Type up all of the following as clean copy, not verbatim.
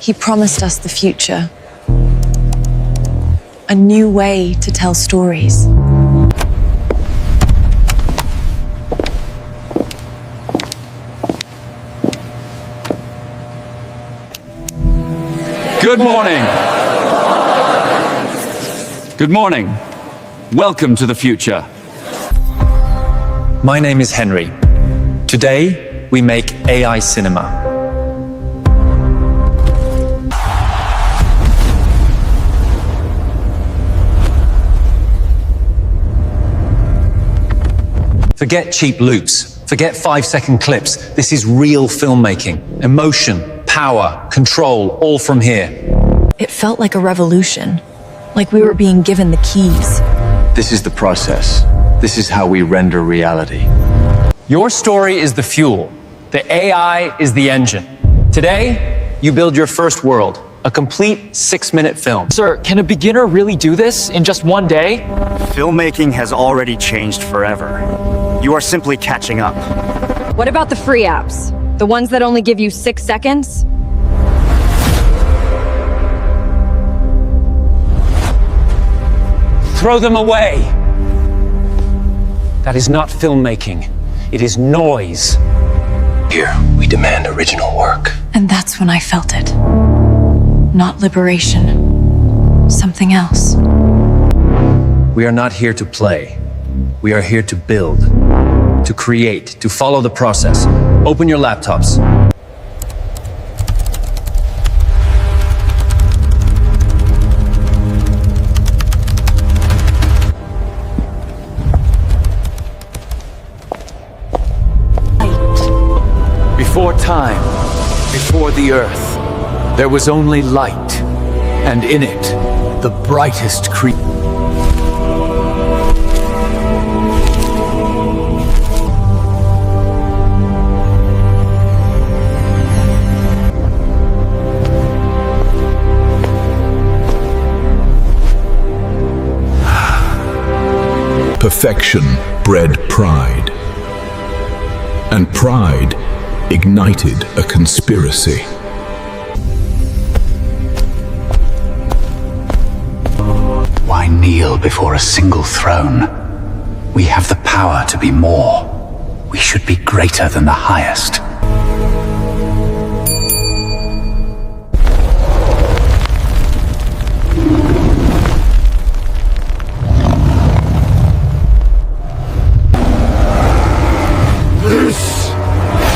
He promised us the future. A new way to tell stories. Good morning. Good morning. Welcome to the future. My name is Henry. Today, we make AI cinema. Forget cheap loops. Forget 5-second clips. This is real filmmaking. Emotion, power, control, all from here. It felt like a revolution, like we were being given the keys. This is the process. This is how we render reality. Your story is the fuel. The AI is the engine. Today, you build your first world, a complete 6-minute film. Sir, can a beginner really do this in just one day? Filmmaking has already changed forever. You are simply catching up. What about the free apps? The ones that only give you 6 seconds? Throw them away. That is not filmmaking. It is noise. Here, we demand original work. And that's when I felt it. Not liberation. Something else. We are not here to play. We are here to build, to create, to follow the process. Open your laptops. Before time, before the earth, there was only light, and in it, the brightest creature. Perfection bred pride, and pride ignited a conspiracy. Why kneel before a single throne? We have the power to be more. We should be greater than the highest.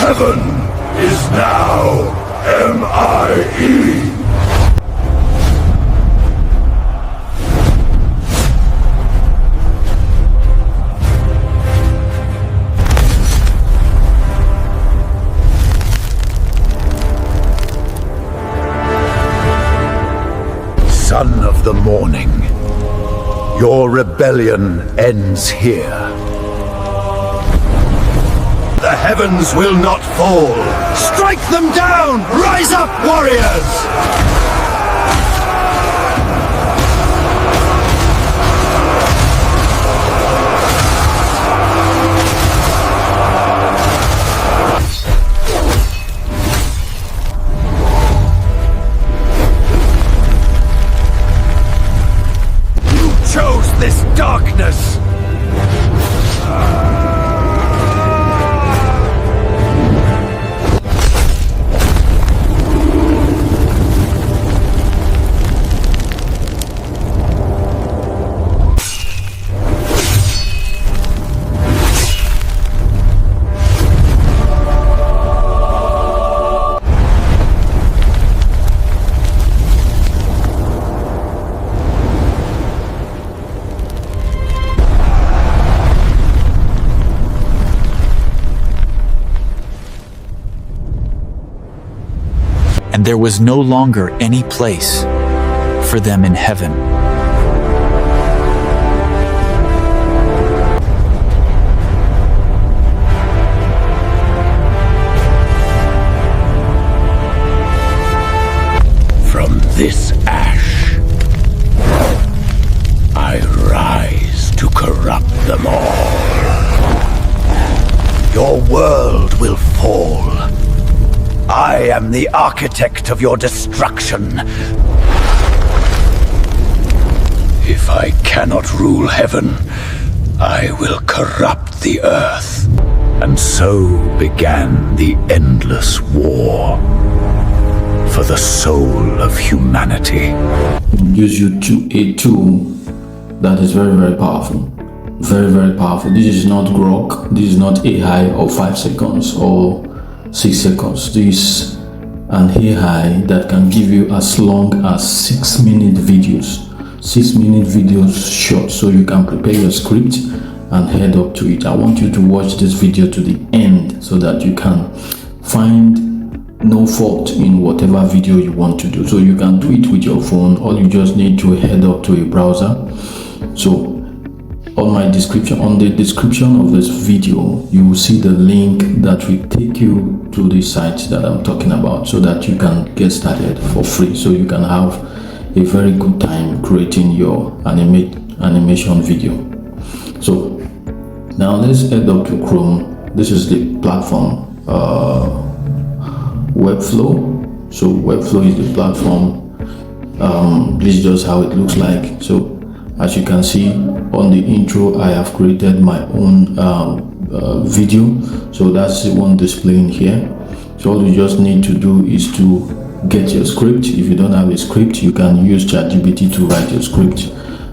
Heaven is now MIE. Son of the morning, your rebellion ends here. The heavens will not fall. Strike them down! Rise up, warriors! You chose this darkness! And there was no longer any place for them in heaven. From this ash, I rise to corrupt them all. Your world will fall, I am the architect of your destruction. If I cannot rule heaven, I will corrupt the earth. And so began the endless war for the soul of humanity. Use you to a tool that is very, very powerful. Very, very powerful. This is not grok, this is not AI of 5 seconds or 6 seconds. This is an AI that can give you as long as 6-minute videos. 6-minute videos short, so you can prepare your script and head up to it. I want you to watch this video to the end so that you can find no fault in whatever video you want to do. So you can do it with your phone. All you just need to head up to a browser. So on the description of this video, you will see the link that will take you to the site that I'm talking about, so that you can get started for free, so you can have a very good time creating your animation video. So now let's head up to Chrome. This is the platform, MovieFlow. So MovieFlow is the platform. This is just how it looks like. So as you can see on the intro, I have created my own video. So that's the one displaying here. So all you just need to do is to get your script. If you don't have a script, you can use ChatGPT to write your script.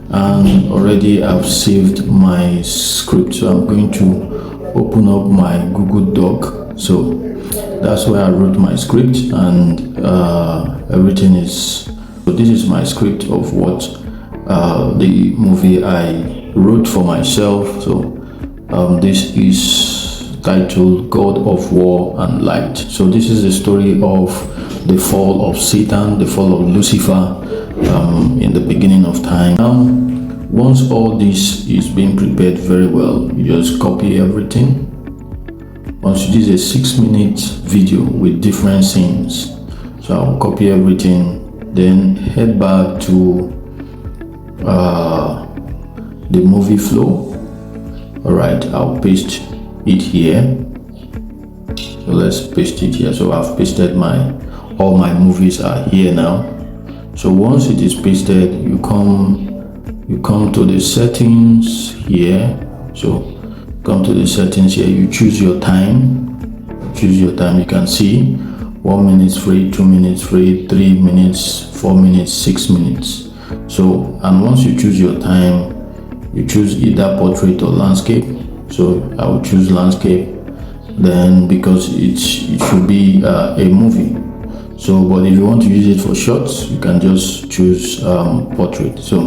And already I've saved my script, so I'm going to open up my Google Doc. So that's where I wrote my script, and everything is. So this is my script of what the movie I wrote for myself. So this is titled God of War and Light. So this is the story of the fall of Satan, the fall of Lucifer in the beginning of time. Now, once all this is being prepared very well, you just copy everything. Once this is a 6-minute video with different scenes, so I'll copy everything, then head back to the MovieFlow. All right, I'll paste it here. So let's paste it here. So I've pasted all my movies are here now. So once it is pasted, you come to the settings here. So come to the settings here, you choose your time. You can see 1 minute free, 2 minutes free, 3 minutes, 4 minutes, 6 minutes. So, and once you choose your time, you choose either portrait or landscape. So I will choose landscape, then because it should be a movie. So, but if you want to use it for shots, you can just choose portrait. So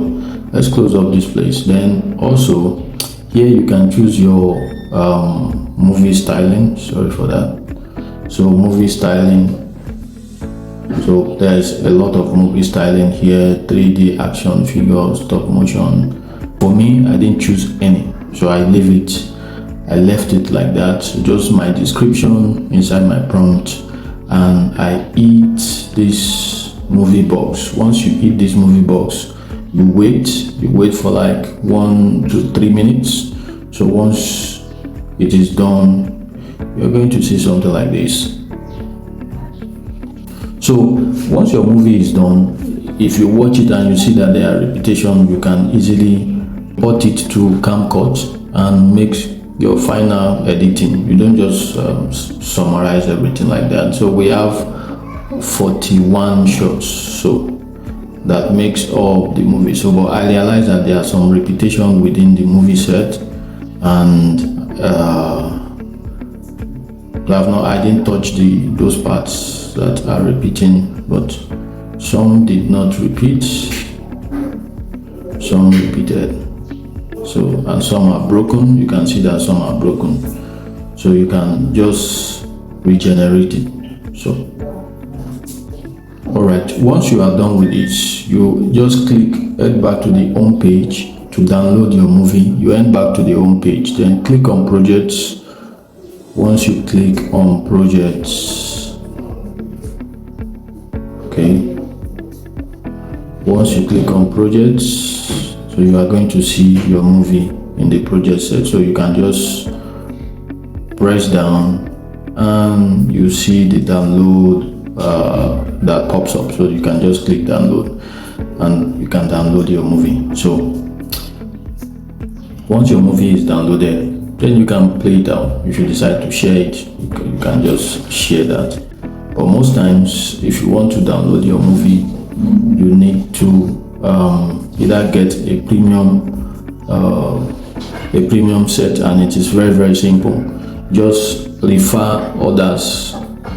let's close up this place. Then also here you can choose your movie styling. Sorry for that. So movie styling. So there's a lot of movie styling here: 3D, action, figure, stop motion. For me, I didn't choose any, so I left it like that. So just my description inside my prompt, and I hit this movie box. Once you hit this movie box, you wait for like 1 to 3 minutes. So once it is done, you're going to see something like this. So once your movie is done, if you watch it and you see that there are repetitions, you can easily put it to CapCut and make your final editing. You don't just summarize everything like that. So we have 41 shots, so that makes up the movie. So but I realized that there are some repetition within the movie set, and I didn't touch those parts that are repeating, but some did not repeat, some repeated. So, and some are broken. You can see that some are broken, so you can just regenerate it. So all right, once you are done with this, you just head back to the home page to download your movie. You head back to the home page, then click on projects. Once you click on projects, okay, once you click on projects, so you are going to see your movie in the project set. So you can just press down and you see the download that pops up. So you can just click download and you can download your movie. So once your movie is downloaded, then you can play it out. If you decide to share it, you can just share that. But most times, if you want to download your movie, you need to either get a premium set, and it is very, very simple. Just refer others.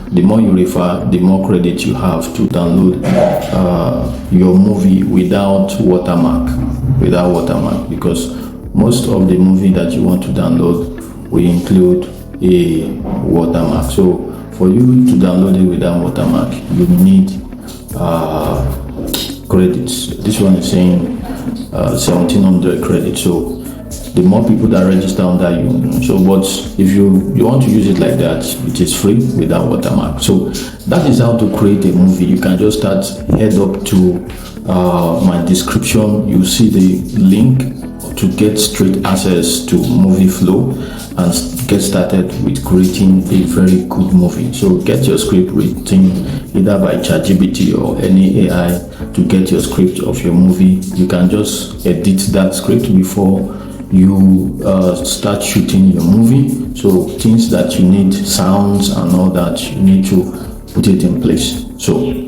The more you refer, the more credit you have to download your movie without watermark. Because most of the movie that you want to download will include a watermark. So for you to download it without watermark, you need credits. This one is saying 1700 credits. So the more people that register under you. So but if you want to use it like that, it is free without watermark. So that is how to create a movie. You can just start, head up to my description. You see the link to get straight access to MovieFlow and get started with creating a very good movie. So get your script written either by ChatGPT or any AI to get your script of your movie. You can just edit that script before you start shooting your movie. So things that you need, sounds and all that, you need to put it in place. So